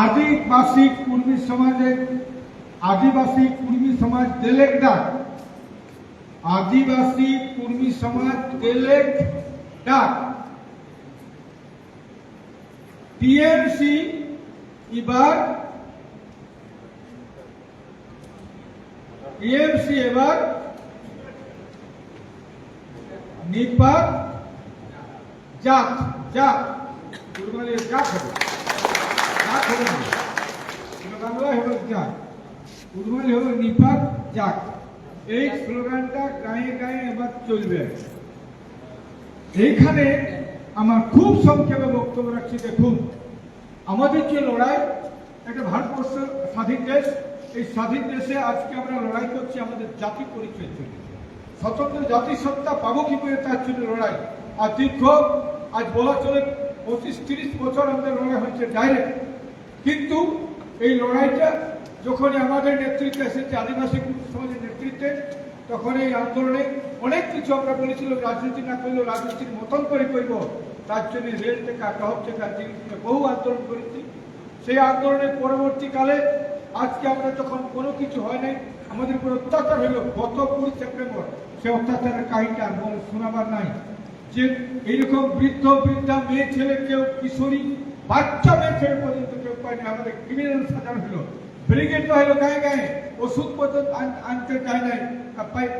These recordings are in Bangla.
আদিবাসী কুর্মী সমাজের আদিবাসী কুর্মী সমাজ দেলেক ডাক, আদিবাসী কুর্মী সমাজ দেলেক ডাক। টিএমসি এবার নিপাত জাত জাত কুরবানির জাত হবে, জাত হবে না, বাংলায় হলো জাত, কুরবানি হলো নিপাত জাত। এই স্লোগানটা গায়ে গায়ে এবার চলবে। এইখানে আমার খুব সংক্ষেপে বক্তব্য রাখছি। দেখুন, আমাদের যে লড়াই, একটা ভারতবর্ষ স্বাধীন দেশ, এই স্বাধীন দেশে আজকে আমরা লড়াই করছি আমাদের জাতি পরিচয়ের জন্য, স্বতন্ত্র জাতিসত্তা পাবো কি করে তার জন্য লড়াই। আর দীর্ঘ আজ বলা চলে 25-30 বছর আমাদের লড়াই হচ্ছে ডাইরেক্ট। কিন্তু এই লড়াইটা যখনই আমাদের নেতৃত্বে এসেছে, আদিবাসী সমাজের নেতৃত্বে, তখন এই আন্দোলনে অনেক কিছু আমরা বলেছিলাম, রাজনীতি না করলেও রাজনীতির মতন করে করব, তার জন্য রেল টেকা, টহব টেকা, বহু আন্দোলন করেছি। সেই আন্দোলনের পরবর্তীকালে আজকে আমরা যখন কোনো কিছু হয় নাই, আমাদের উপর অত্যাচার হইল গত 20 সেপ্টেম্বর, সে অত্যাচারের কাহিনীটা বলে শোনাবার নাই। যে এইরকম বৃদ্ধ বৃদ্ধা মেয়ে ছেলে, কেউ কিশোরী, বাচ্চা মেয়ে ছেলে পর্যন্ত কেউ পায়নি, আমাদের ক্রিমিনাল সাজানো হলো। ব্রিগেড হইল গায়ে গায়ে, ওষুধ পর্যন্ত আনতে যায় নাই,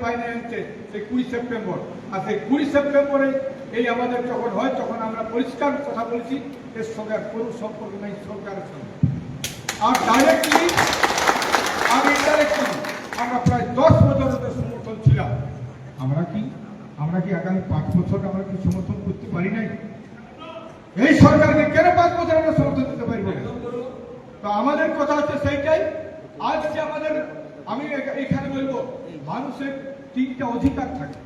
পাই নাই আনতে সেই 20 সেপ্টেম্বর। আর সেই 20 সেপ্টেম্বরে এই আমাদের যখন হয়, তখন আমরা পরিষ্কার কথা বলেছি, এর সঙ্গে কোনো সম্পর্ক নেই সরকারের সঙ্গে। আর ডাইরেক্টলি আর ইনডাইরেক্টলি আমরা প্রায় 10 বছর ওদের সমর্থন ছিলাম। আমরা কি আগামী 5 বছর আমরা কি সমর্থন করতে পারি নাই? এই সরকারকে কেন 5 বছর আমরা সমর্থন দিতে পারি? তো আমাদের কথা হচ্ছে সেইটাই। আজকে আমাদের, আমি এখানে বলবো, মানুষের 3টা অধিকার থাকে,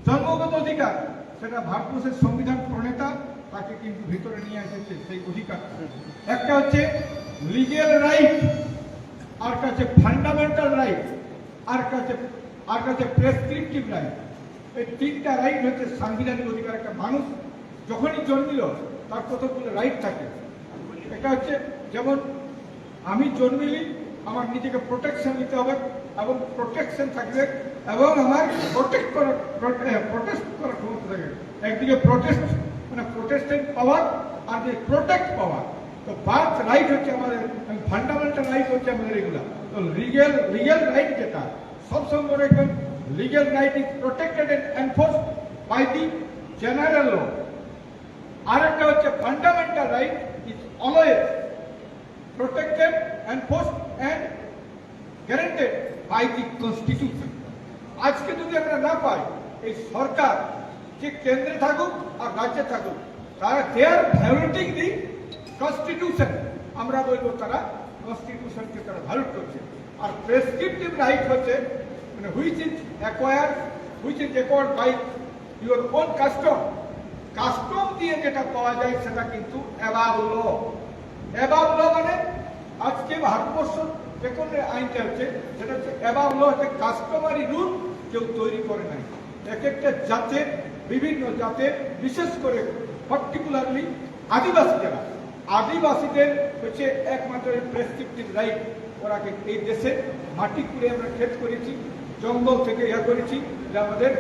জন্মগত অধিকার, সেটা ভারতবর্ষের সংবিধান প্রণেতা তাকে কিন্তু ভিতরে নিয়ে এসেছে সেই অধিকার। একটা হচ্ছে লিগ্যাল রাইট, আর কাছে ফান্ডামেন্টাল রাইট, আর কাছে প্রেসক্রিপটিভ রাইট। এই 3টা রাইট হচ্ছে সাংবিধানিক অধিকার। একটা মানুষ যখনই জন্মিল তার কতগুলো রাইট থাকে। এটা হচ্ছে, যেমন আমি জন্মিলি, আমার নিজেকে প্রোটেকশন নিতে হবে এবং প্রোটেকশন থাকবে, এবং আমার প্রটেস্ট করার ক্ষমতা থাকবে। একদিকে প্রোটেস্টেন্ট পাওয়ার, আর যে প্রোটেক্ট পাওয়ার। তো বার্থ রাইট হচ্ছে আমাদের, ফান্ডামেন্টাল রাইট হচ্ছে আমাদের এগুলা। তো লিগ্যাল রাইট যেটা সবসময় মনে রাখবেন, legal right is protected and enforced by the general law. আর একটা হচ্ছে fundamental right is always protected, enforced and guaranteed by the constitution. আজকে যদি আমরা না পাই, এই সরকার যে কেন্দ্রে থাকুক আর রাজ্যে থাকুক, তারা they are violating the constitution। আমরা বলবো তারা কনস্টিটিউশনকে তারা ভায়োলেট করছে। আর প্রেসক্রিপটিভ রাইট হচ্ছে মানে which is acquired by your own custom। Custom দিয়ে যেটা পাওয়া যায় সেটা কিন্তু above law। অ্যাবাব ল মানে আজকে ভারতবর্ষ যে কোনো আইনটা হচ্ছে, সেটা হচ্ছে অ্যাবাব ল, হচ্ছে কাস্টমারি রুল কেউ তৈরি করে নাই। এক একটা জাতে, বিভিন্ন জাতে, বিশেষ করে পার্টিকুলারলি আদিবাসী যারা, আদিবাসীদের হচ্ছে একমাত্র প্রেসক্রিপটিভ রাইট। ওরা এই দেশে মাটি খুঁড়ে আমরা ক্ষেত করেছি, জঙ্গল থেকে করেছি, যে আমাদের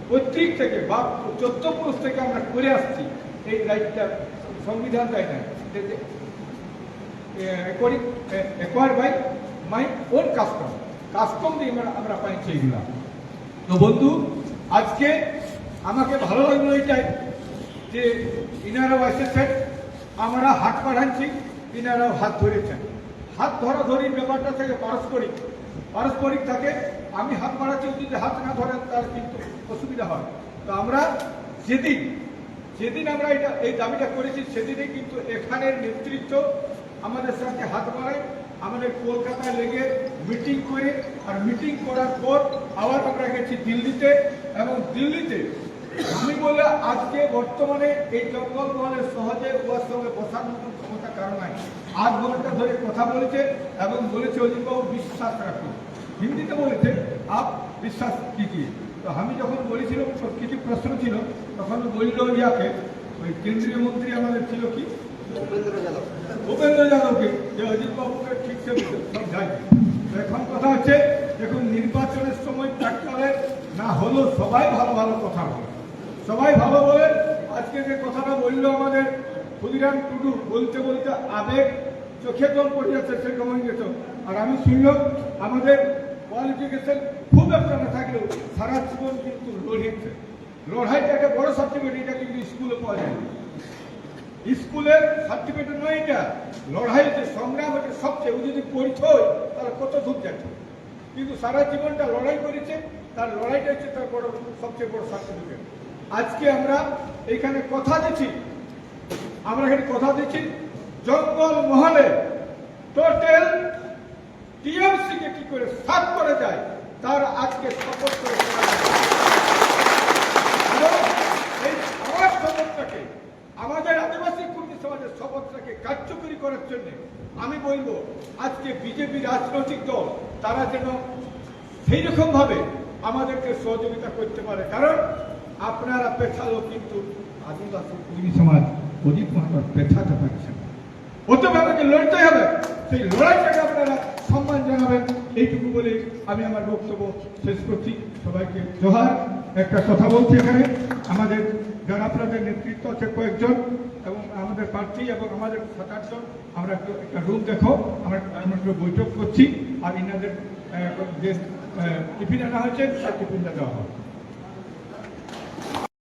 পৈতৃক থেকে বা 14 পুরুষ থেকে আমরা করে আসছি। এই রাইটটা সংবিধান দেয় না, acquired by my own custom দিয়ে আমরা পাইছি এগুলা। তো বন্ধু, আজকে আমাকে ভালো লাগলো এটাই যে ইনারাও এসেছেন, আমরা হাত বাড়াচ্ছি, ইনারাও হাত ধরেছেন। হাত ধরাধরির ব্যাপারটা থেকে পারস্পরিক থাকে। আমি হাত বাড়াচ্ছি, যদি হাত না ধরেন তার কিন্তু অসুবিধা হয়। তো আমরা যেদিন আমরা এই দাবিটা করেছি, সেদিনে কিন্তু এখানের নেতৃত্ব আমাদের সাথে হাত বাড়ায়, আমাদের কলকাতায় লেগে মিটিং করে, আর মিটিং করার পর আবার আমরা গেছি দিল্লিতে। এবং দিল্লিতে আমি বলে আজকে বর্তমানে এই জঙ্গল মহলে সহজে ওর সঙ্গে বসার মতন ক্ষমতা কারণ নাই। 8 ঘন্টা ধরে কথা বলেছে এবং বলেছে অজিতবাবু বিশ্বাস রাখুন। হিন্দিতে বলেছে আপ বিশ্বাস कीजिए। তো আমি যখন বলেছিলাম কিছু প্রশ্ন ছিল, তখন বলল ইয়াকে, ওই কেন্দ্রীয় মন্ত্রী আমাদের ছিল কি, ভূপেন্দ্র যাদব, যে অজিত বাবুকে ঠিকসে সমঝাইনি। এখন কথা হচ্ছে, দেখুন নির্বাচনের সময় প্রাক্কালে না হলেও সবাই ভালো ভালো কথা বলে, সবাই ভালো বলে। আজকে যে কথাটা বললো আমাদের ক্ষুদিরাম টুডু, বলতে বলতে আবেগ চোখে জল পড়ে যাচ্ছে সেরকম হয়ে গেছে। আর আমি শুনলাম আমাদের কোয়ালিফিকেশন খুব একটা না থাকলেও সারা জীবন কিন্তু লড়িয়েছে। লড়াইটা একটা বড় সার্টিফিকেট, এটা কিন্তু স্কুলে পাওয়া যায় না। স্কুলের সার্টিফিকেট নয় এটা, লড়াই যে সংগ্রাম হচ্ছে সবচেয়ে, ও যদি পরিচয় তাহলে কত দূর যাচ্ছে। কিন্তু সারা জীবনটা লড়াই করেছে, তার লড়াইটা হচ্ছে তার বড় সবচেয়ে বড় সার্টিফিকেট। আজকে আমরা এইখানে কথা দিচ্ছি, জঙ্গল মহলে টোটাল টিএমসি কে কি করে সাফ করে যায় তার আজকে শপথ করে এই আমার শপথটাকে, আমাদের আদিবাসী কর্মী সমাজের শপথটাকে কার্যকরী করার জন্য আমি বলবো আজকে বিজেপি রাজনৈতিক দল তারা যেন সেই রকম ভাবে আমাদেরকে সহযোগিতা করতে পারে। কারণ আপনারা পেছালো কিন্তু আদিবাসী কর্মী সমাজ অজিত মাহাতোর পেছাতে পারছেন। অতএব আমাকে লড়তে হবে, সেই লড়াইটাকে আপনারা সম্মান জানাবেন। এইটুকু বলে আমি আমার বক্তব্য শেষ করছি। সবাইকে জোহার। একটা কথা বলছি, এখানে আমাদের যারা আপনাদের নেতৃত্ব আছে কয়েকজন এবং আমাদের প্রার্থী এবং আমাদের 7-8 জন, আমরা একটা রুম দেখো, আমরা একটু বৈঠক করছি। আর ইনাদের যে টিফিন আনা হয়েছে তার টিফিনটা দেওয়া হবে।